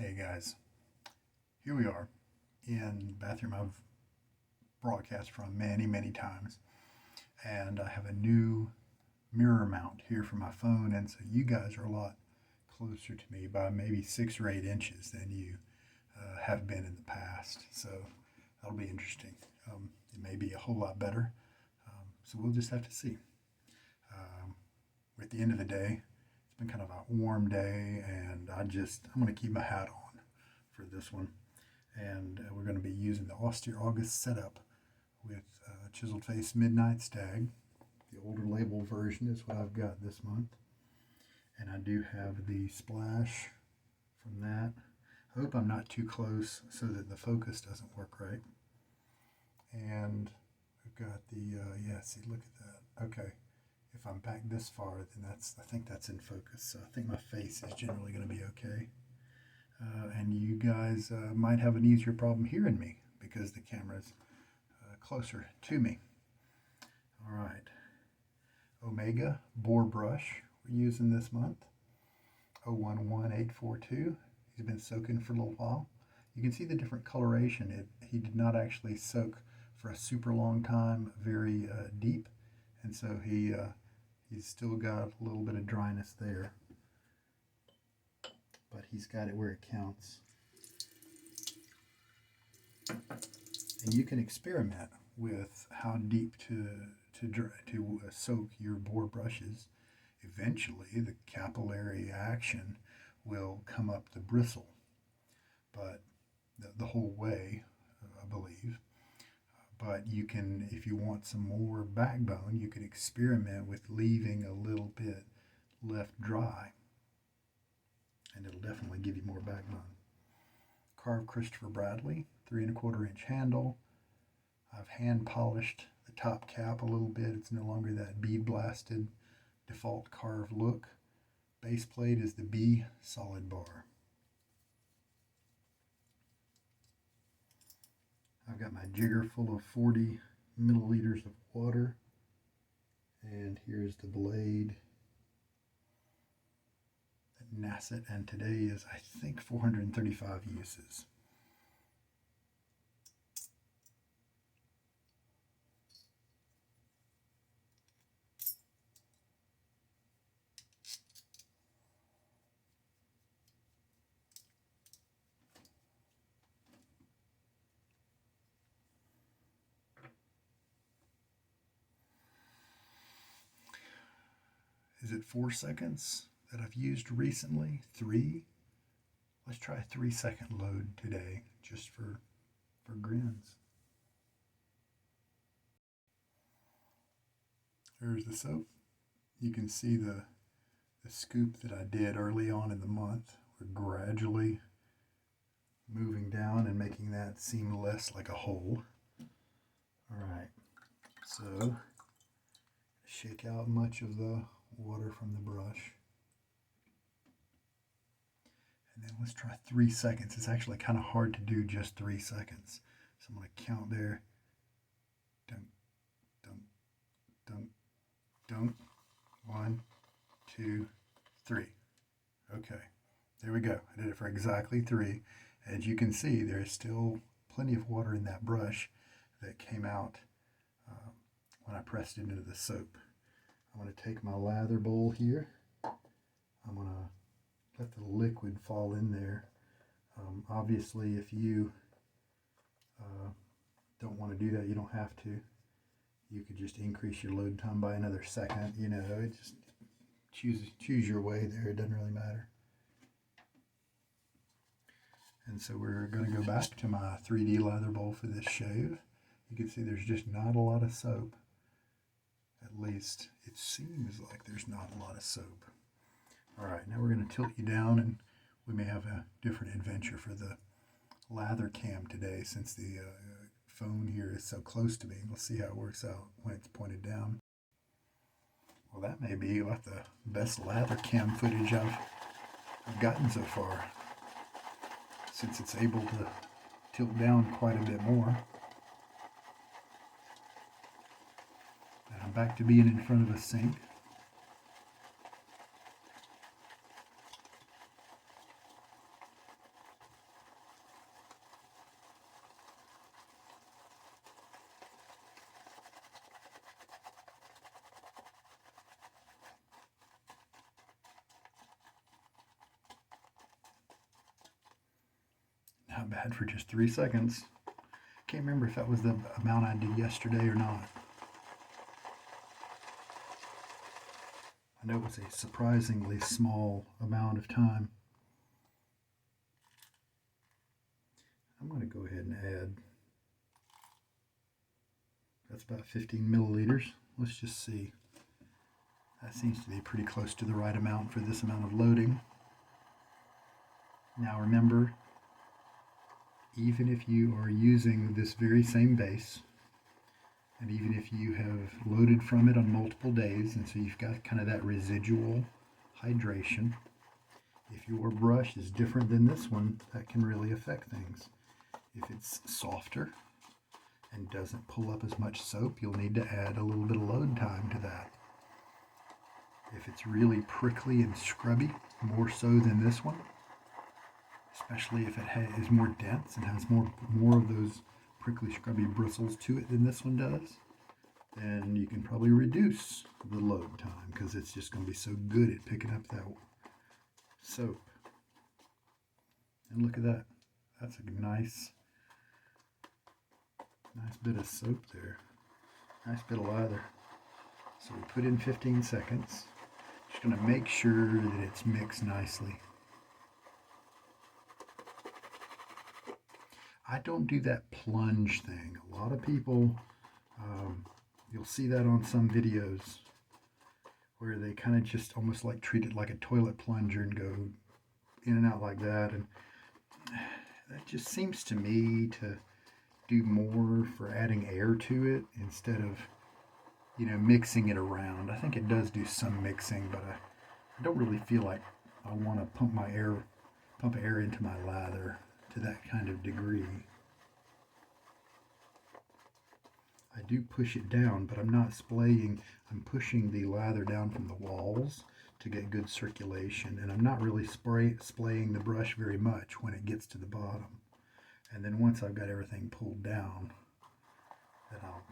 Hey guys, here we are in the bathroom I've broadcast from many times, and I have a new mirror mount here for my phone, and so you guys are a lot closer to me by maybe 6 or 8 inches than you have been in the past. So that'll be interesting. It may be a whole lot better, so we'll just have to see. We're at the end of the day. It's been kind of a warm day, and I'm going to keep my hat on for this one. And we're going to be using the Austere August setup with Chiseled Face Midnight Stag. The older label version is what I've got this month. And I do have the splash from that. I hope I'm not too close so that the focus doesn't work right. And we've got the, see, look at that. Okay. If I'm back this far, then I think that's in focus. So I think my face is generally going to be okay. And you guys might have an easier problem hearing me because the camera's closer to me. All right. Omega Boar Brush we're using this month. 011842. He's been soaking for a little while. You can see the different coloration. He did not actually soak for a super long time, very deep. And so he's still got a little bit of dryness there. But he's got it where it counts. And you can experiment with how deep to soak your boar brushes. Eventually, the capillary action will come up the bristle, but the whole way, I believe. But you can, if you want some more backbone, you can experiment with leaving a little bit left dry, and it'll definitely give you more backbone. Karve Christopher Bradley, 3 1/4 inch handle. I've hand polished the top cap a little bit. It's no longer that bead blasted default Karve look. Base plate is the B solid bar. I've got my jigger full of 40 milliliters of water, and here's the blade. Nacet, and today is, I think, 435 uses. Is it 4 seconds that I've used recently? 3? Let's try a 3-second load today, just for grins. There's the soap. You can see the scoop that I did early on in the month. We're gradually moving down and making that seem less like a hole. All right, so shake out much of the water from the brush. And then let's try 3 seconds. It's actually kind of hard to do just 3 seconds. So I'm going to count there. Dunk, dunk, dunk, dunk. 1, 2, 3. Okay, there we go. I did it for exactly 3. As you can see, there is still plenty of water in that brush that came out when I pressed it into the soap. I'm going to take my lather bowl here. I'm going to let the liquid fall in there. Obviously, if you don't want to do that, you don't have to. You could just increase your load time by another second. You know, it just choose your way there. It doesn't really matter. And so we're going to go back to my 3D lather bowl for this shave. You can see there's just not a lot of soap. At least it seems like there's not a lot of soap. All right, now we're going to tilt you down, and we may have a different adventure for the lather cam today since the phone here is so close to me. We'll see how it works out when it's pointed down. Well, that may be about the best lather cam footage I've gotten so far, since it's able to tilt down quite a bit more. And I'm back to being in front of a sink. Not bad for just 3 seconds. Can't remember if that was the amount I did yesterday or not. I know it was a surprisingly small amount of time. I'm going to go ahead and add, that's about 15 milliliters. Let's just see. That seems to be pretty close to the right amount for this amount of loading. Now remember, even if you are using this very same base, and even if you have loaded from it on multiple days, and so you've got kind of that residual hydration, if your brush is different than this one, that can really affect things. If it's softer and doesn't pull up as much soap, you'll need to add a little bit of load time to that. If it's really prickly and scrubby, more so than this one, especially if it is more dense and has more of those prickly scrubby bristles to it than this one does, then you can probably reduce the load time because it's just going to be so good at picking up that soap. And look at that. That's a nice bit of soap there. Nice bit of lather. So we put in 15 seconds. Just going to make sure that it's mixed nicely. I don't do that plunge thing. A lot of people, you'll see that on some videos where they kind of just almost like treat it like a toilet plunger and go in and out like that. And that just seems to me to do more for adding air to it instead of, you know, mixing it around. I think it does do some mixing, but I don't really feel like I want to pump air into my lather to that kind of degree. I do push it down, but I'm not splaying. I'm pushing the lather down from the walls to get good circulation, and I'm not really splaying the brush very much when it gets to the bottom. And then once I've got everything pulled down, then I'll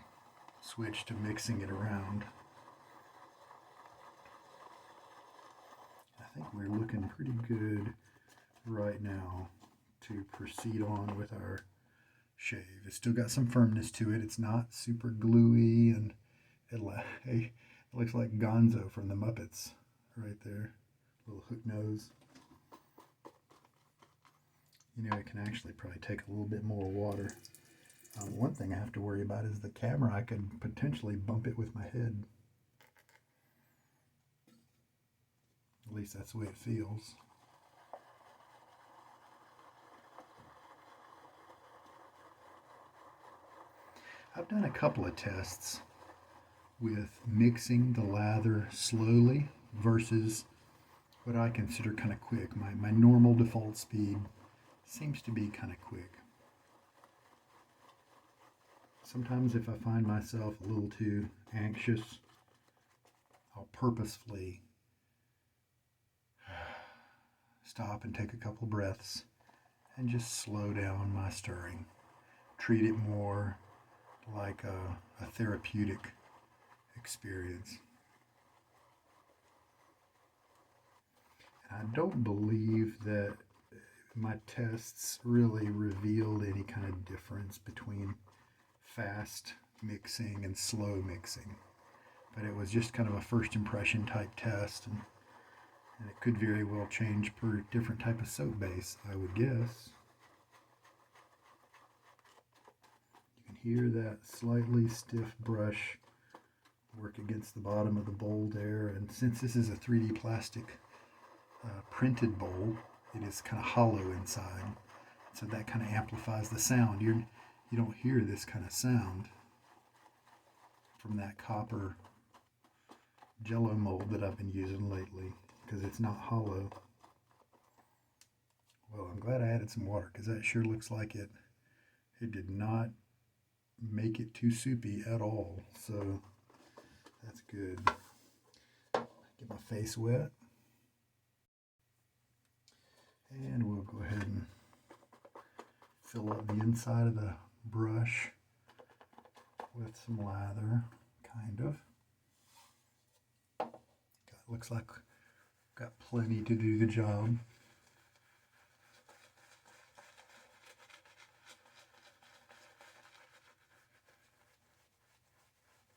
switch to mixing it around. I think we're looking pretty good right now to proceed on with our shave. It's still got some firmness to it. It's not super gluey, and it looks like Gonzo from the Muppets right there. Little hook nose. You know, it can actually probably take a little bit more water. One thing I have to worry about is the camera. I could potentially bump it with my head. At least that's the way it feels. I've done a couple of tests with mixing the lather slowly versus what I consider kind of quick. My normal default speed seems to be kind of quick. Sometimes if I find myself a little too anxious, I'll purposefully stop and take a couple breaths and just slow down my stirring. Treat it more like a therapeutic experience. And I don't believe that my tests really revealed any kind of difference between fast mixing and slow mixing, but it was just kind of a first impression type test, and it could very well change per different type of soap base, I would guess. Hear that slightly stiff brush work against the bottom of the bowl there, and since this is a 3D plastic printed bowl, it is kind of hollow inside, so that kind of amplifies the sound. You don't hear this kind of sound from that copper Jello mold that I've been using lately because it's not hollow. Well, I'm glad I added some water because that sure looks like it did not make it too soupy at all, so that's good. Get my face wet, and we'll go ahead and fill up the inside of the brush with some lather, kind of. Looks like got plenty to do the job.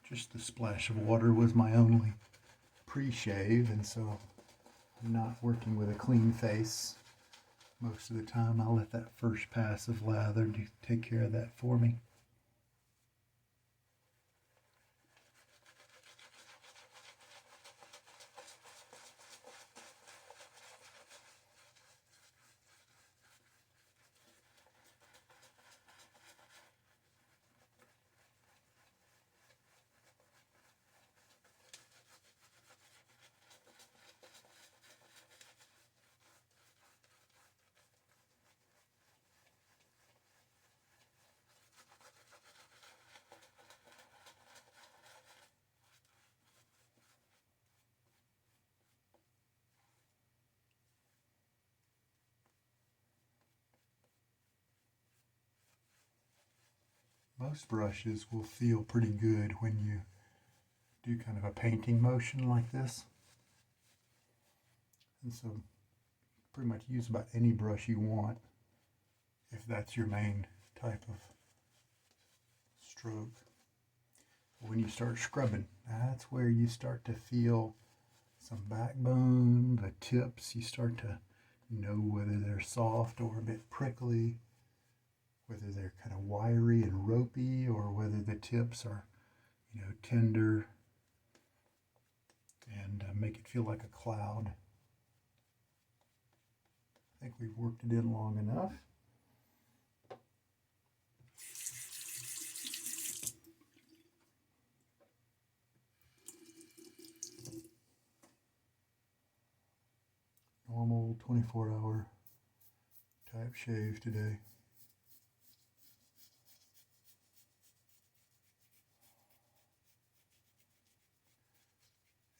Just the splash of water was my only pre-shave, and so I'm not working with a clean face most of the time. I'll let that first pass of lather take care of that for me. Most brushes will feel pretty good when you do kind of a painting motion like this. And so pretty much use about any brush you want if that's your main type of stroke. When you start scrubbing, that's where you start to feel some backbone, the tips, you start to know whether they're soft or a bit prickly, whether they're kind of wiry and ropey, or whether the tips are, tender and make it feel like a cloud. I think we've worked it in long enough. Normal 24-hour type shave today.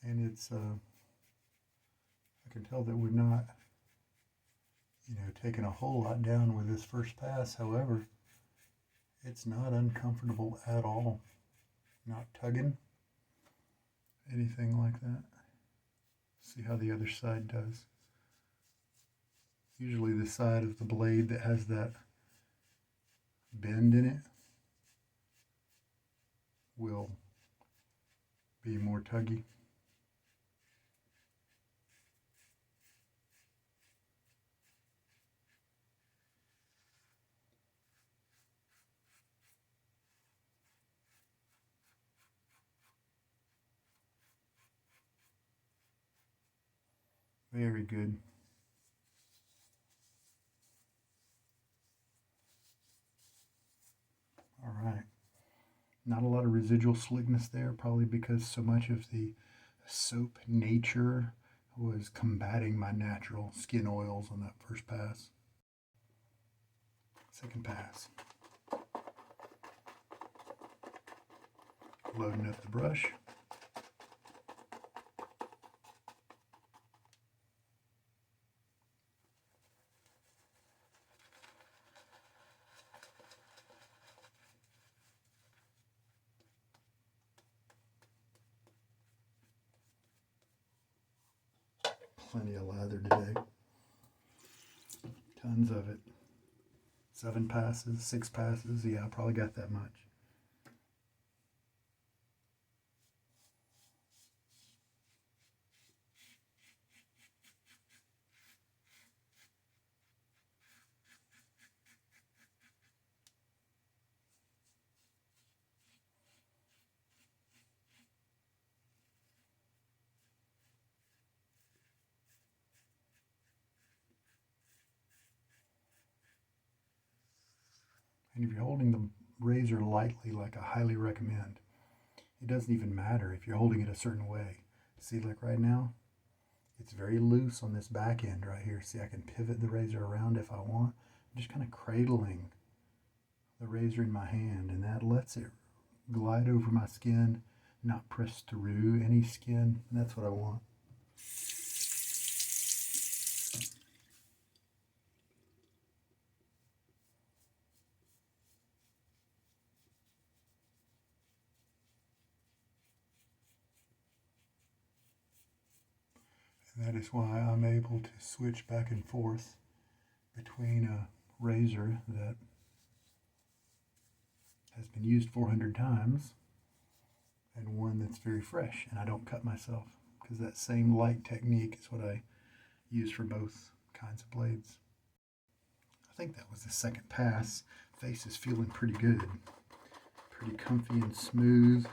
And it's, I can tell that we're not, taking a whole lot down with this first pass. However, it's not uncomfortable at all. Not tugging, anything like that. See how the other side does. Usually the side of the blade that has that bend in it will be more tuggy. Very good. All right. Not a lot of residual slickness there, probably because so much of the soap nature was combating my natural skin oils on that first pass. Second pass. Loading up the brush. Plenty of lather today. Tons of it. 7 passes, 6 passes. Yeah, I probably got that much. And if you're holding the razor lightly, like I highly recommend, it doesn't even matter if you're holding it a certain way. See, like right now, it's very loose on this back end right here. See, I can pivot the razor around if I want. I'm just kind of cradling the razor in my hand, and that lets it glide over my skin, not press through any skin, and that's what I want. And that is why I'm able to switch back and forth between a razor that has been used 400 times and one that's very fresh, and I don't cut myself because that same light technique is what I use for both kinds of blades. I think that was the second pass. Face is feeling pretty good, pretty comfy and smooth.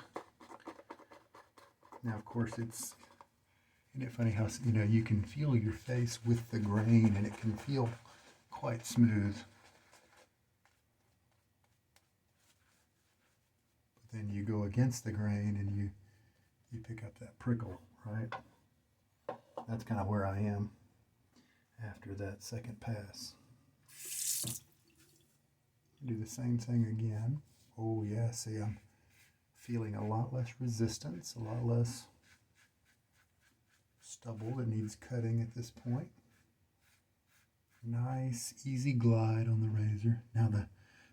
Now, of course, isn't it funny how, you can feel your face with the grain and it can feel quite smooth. But then you go against the grain and you pick up that prickle, right? That's kind of where I am after that second pass. Do the same thing again. Oh yeah, see, I'm feeling a lot less resistance, a lot less stubble that needs cutting at this point. Nice, easy glide on the razor. Now,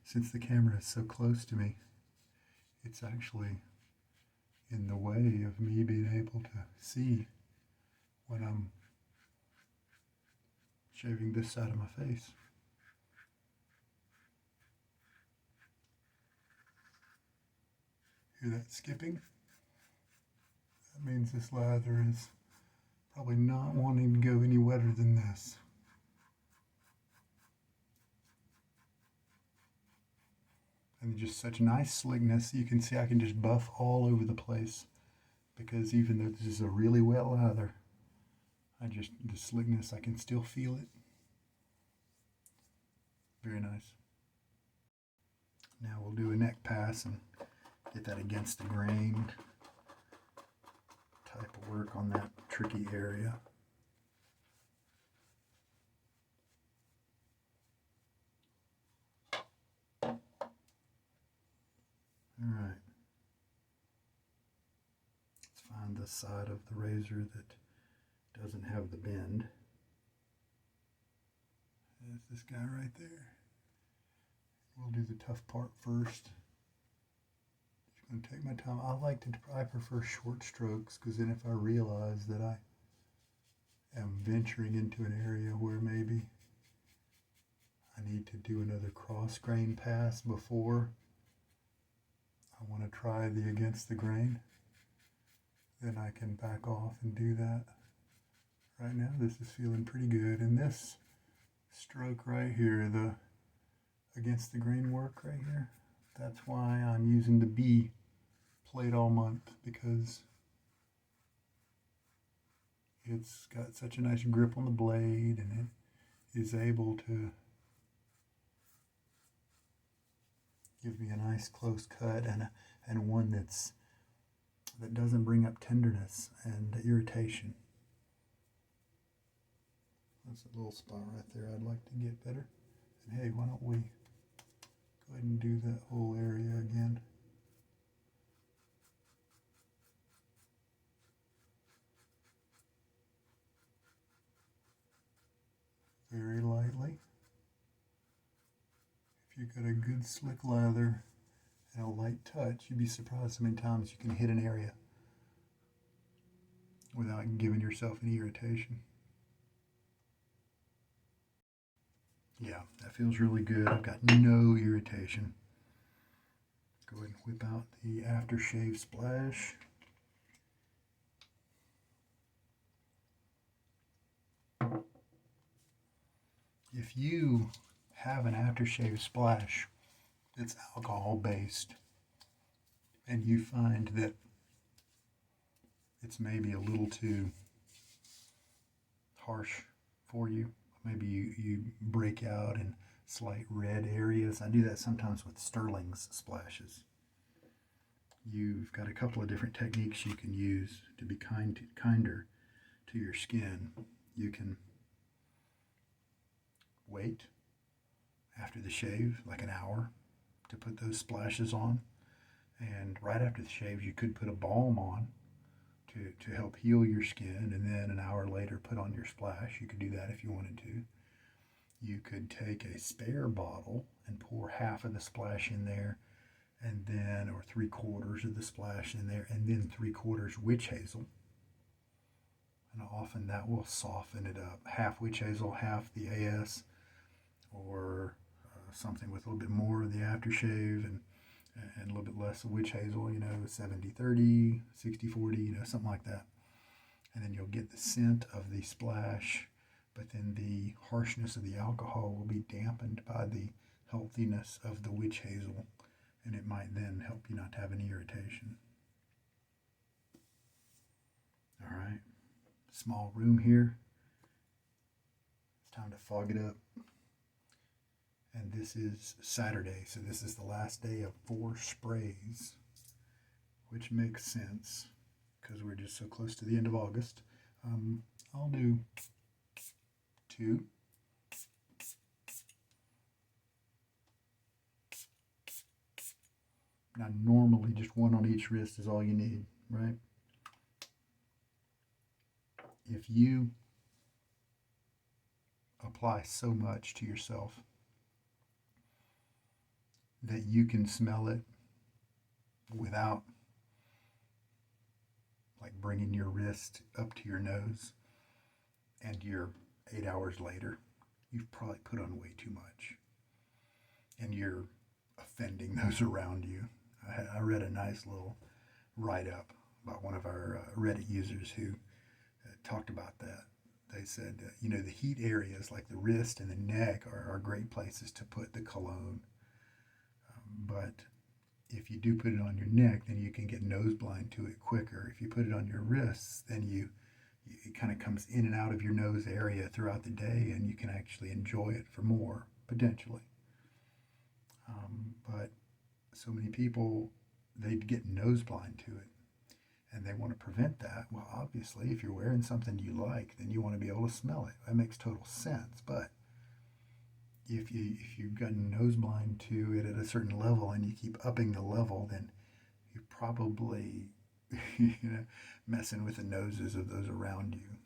since the camera is so close to me, it's actually in the way of me being able to see when I'm shaving this side of my face. Hear that skipping? That means this lather is probably not wanting to go any wetter than this. And just such nice slickness. You can see I can just buff all over the place because even though this is a really wet lather, the slickness, I can still feel it. Very nice. Now we'll do a neck pass and get that against the grain type of work on that tricky area. Alright. Let's find the side of the razor that doesn't have the bend. There's this guy right there. We'll do the tough part first. Just going to take my time. I prefer short strokes because then if I realize that I am venturing into an area where maybe I need to do another cross grain pass before I want to try the against the grain, then I can back off and do that. Right now this is feeling pretty good, and this stroke right here, the against the grain work right here, that's why I'm using the B plate all month, because it's got such a nice grip on the blade and it is able to give me a nice close cut and one that doesn't bring up tenderness and irritation. That's a little spot right there I'd like to get better. And hey, why don't we go ahead and do that whole area again. Very lightly. If you've got a good slick lather and a light touch, you'd be surprised how many times you can hit an area without giving yourself any irritation. Yeah, that feels really good. I've got no irritation. Go ahead and whip out the aftershave splash. If you have an aftershave splash that's alcohol based and you find that it's maybe a little too harsh for you, maybe you break out in slight red areas. I do that sometimes with Sterling's splashes. You've got a couple of different techniques you can use to be kinder to your skin. You can wait after the shave, like an hour, to put those splashes on. And right after the shave, you could put a balm on to help heal your skin, and then an hour later put on your splash. You could do that if you wanted to. You could take a spare bottle and pour half of the splash in there, and then, or 3/4 of the splash in there, and then 3/4 witch hazel. And often that will soften it up. Half witch hazel, half the AS, or something with a little bit more of the aftershave, and a little bit less of witch hazel, 70-30, 60-40, something like that. And then you'll get the scent of the splash, but then the harshness of the alcohol will be dampened by the healthiness of the witch hazel, and it might then help you not to have any irritation. All right, small room here. It's time to fog it up. And this is Saturday, so this is the last day of 4 sprays, which makes sense because we're just so close to the end of August. I'll do 2. Now, normally just 1 on each wrist is all you need, right? If you apply so much to yourself that you can smell it without like bringing your wrist up to your nose, and you're 8 hours later, you've probably put on way too much and you're offending those around you. I read a nice little write-up about one of our Reddit users who talked about that. They said, the heat areas like the wrist and the neck are great places to put the cologne. But if you do put it on your neck, then you can get nose blind to it quicker. If you put it on your wrists, then it kind of comes in and out of your nose area throughout the day, and you can actually enjoy it for more, potentially. But so many people, they get nose blind to it, and they want to prevent that. Well, obviously, if you're wearing something you like, then you want to be able to smell it. That makes total sense. But if you've gotten nose blind to it at a certain level and you keep upping the level, then you're probably messing with the noses of those around you.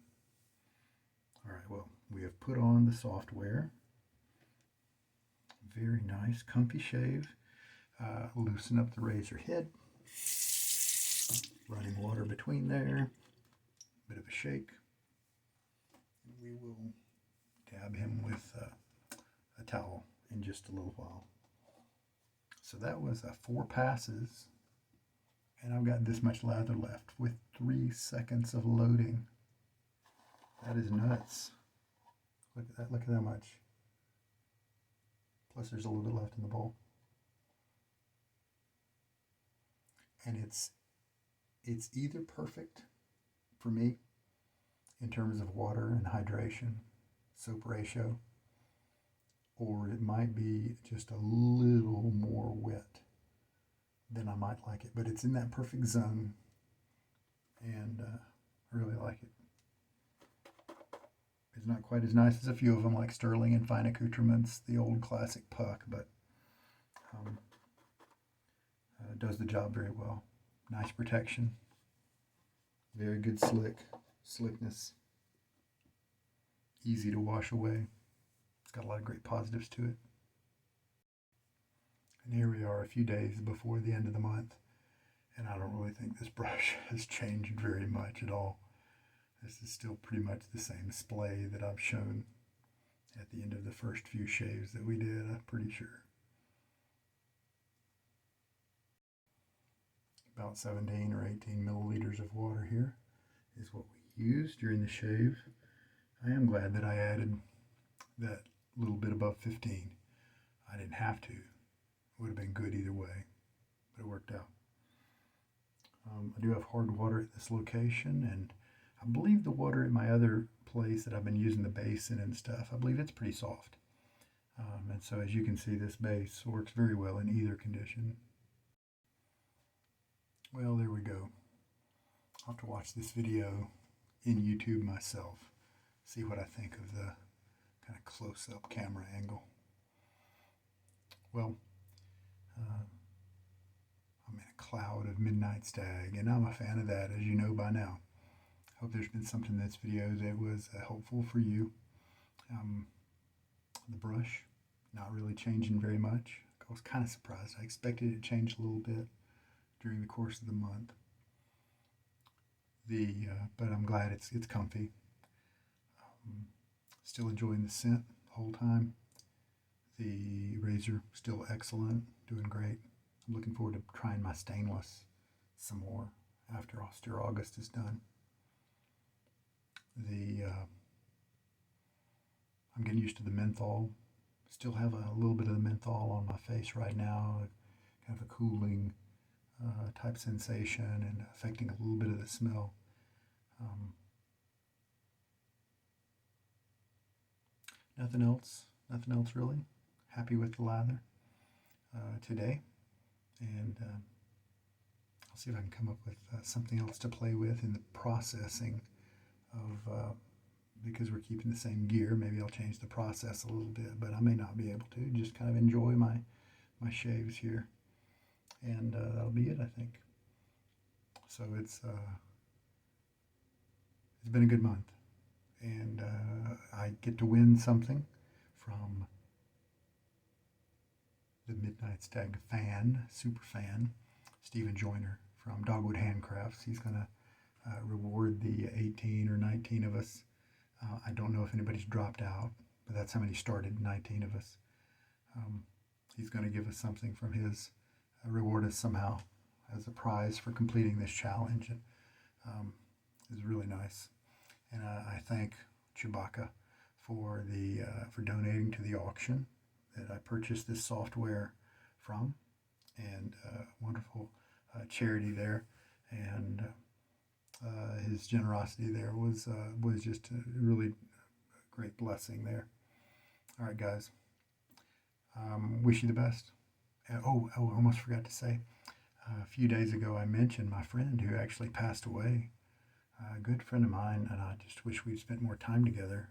All right, well, we have put on the software. Very nice, comfy shave. Loosen up the razor head. Running water between there. Bit of a shake. We will dab him with a towel in just a little while. So that was 4 passes, and I've got this much lather left with 3 seconds of loading. That is nuts. Look at that, look at that much. Plus there's a little bit left in the bowl. And it's either perfect for me in terms of water and hydration, soap ratio, or it might be just a little more wet than I might like it. But it's in that perfect zone, and I really like it. It's not quite as nice as a few of them, like Sterling and Fine Accoutrements, the old classic puck, but does the job very well. Nice protection, very good slickness, easy to wash away. It's got a lot of great positives to it. And here we are a few days before the end of the month, and I don't really think this brush has changed very much at all. This is still pretty much the same splay that I've shown at the end of the first few shaves that we did, I'm pretty sure. About 17 or 18 milliliters of water here is what we used during the shave. I am glad that I added that little bit above 15. I didn't have to. It would have been good either way, but it worked out. I do have hard water at this location, and I believe the water at my other place that I've been using the basin and stuff, I believe it's pretty soft. And so as you can see, this base works very well in either condition. Well, there we go. I'll have to watch this video in YouTube myself, see what I think of the kind of close-up camera angle. Well, I'm in a cloud of Midnight Stag, and I'm a fan of that, as you know by now. Hope there's been something in this video that was helpful for you. The brush, not really changing very much. I was kind of surprised. I expected it to change a little bit during the course of the month. But I'm glad it's comfy. Still enjoying the scent the whole time. The razor still excellent, doing great. I'm looking forward to trying my stainless some more after Austere August is done. I'm getting used to the menthol. Still have a little bit of the menthol on my face right now, kind of a cooling type sensation and affecting a little bit of the smell. Nothing else really. Happy with the lather today, and I'll see if I can come up with something else to play with in the processing of, because we're keeping the same gear, maybe I'll change the process a little bit, but I may not be able to. Just kind of enjoy my shaves here, and that'll be it, I think. So it's been a good month, and I get to win something from the Midnight Stag fan, super fan, Stephen Joyner from Dogwood Handcrafts. He's going to reward the 18 or 19 of us. I don't know if anybody's dropped out, but that's how many started, 19 of us. He's going to give us something from his, reward us somehow as a prize for completing this challenge. It's really nice. And I thank Chewbacca for donating to the auction that I purchased this software from, and wonderful charity there, and his generosity there was just a really great blessing there. All right, guys. Wish you the best. I almost forgot to say, a few days ago I mentioned my friend who actually passed away. A good friend of mine, and I just wish we'd spent more time together.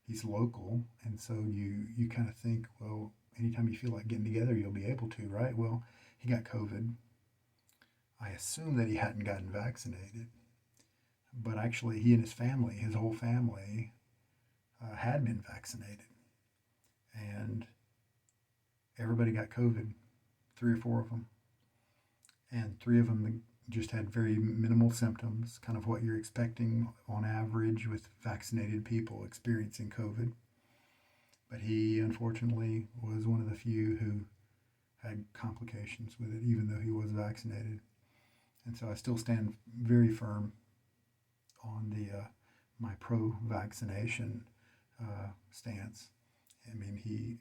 He's local, and so you kind of think, well, anytime you feel like getting together, you'll be able to, right? Well, he got COVID. I assume that he hadn't gotten vaccinated, but actually he and his family, his whole family, had been vaccinated, and everybody got COVID, 3 or 4 of them, and 3 of them just had very minimal symptoms, kind of what you're expecting on average with vaccinated people experiencing COVID. But he, unfortunately, was one of the few who had complications with it, even though he was vaccinated. And so I still stand very firm on my pro-vaccination stance. I mean,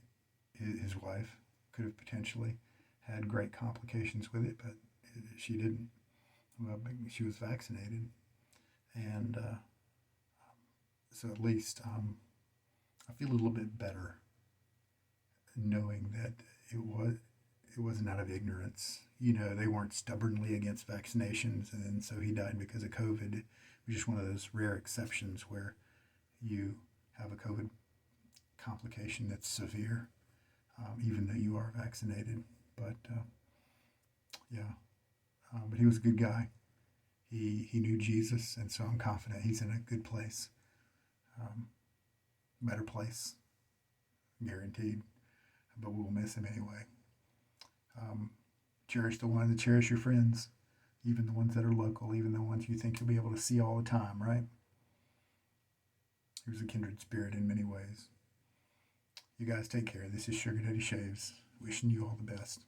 his wife could have potentially had great complications with it, but she didn't. Well, she was vaccinated, and so at least I feel a little bit better knowing that it wasn't out of ignorance. You know, they weren't stubbornly against vaccinations, and so he died because of COVID. It was just one of those rare exceptions where you have a COVID complication that's severe, even though you are vaccinated. But but he was a good guy. He knew Jesus, and so I'm confident he's in a good place, better place, guaranteed. But we'll miss him anyway. Cherish the ones, cherish your friends, even the ones that are local, even the ones you think you'll be able to see all the time, right? He was a kindred spirit in many ways. You guys take care. This is Sugar Daddy Shaves, wishing you all the best.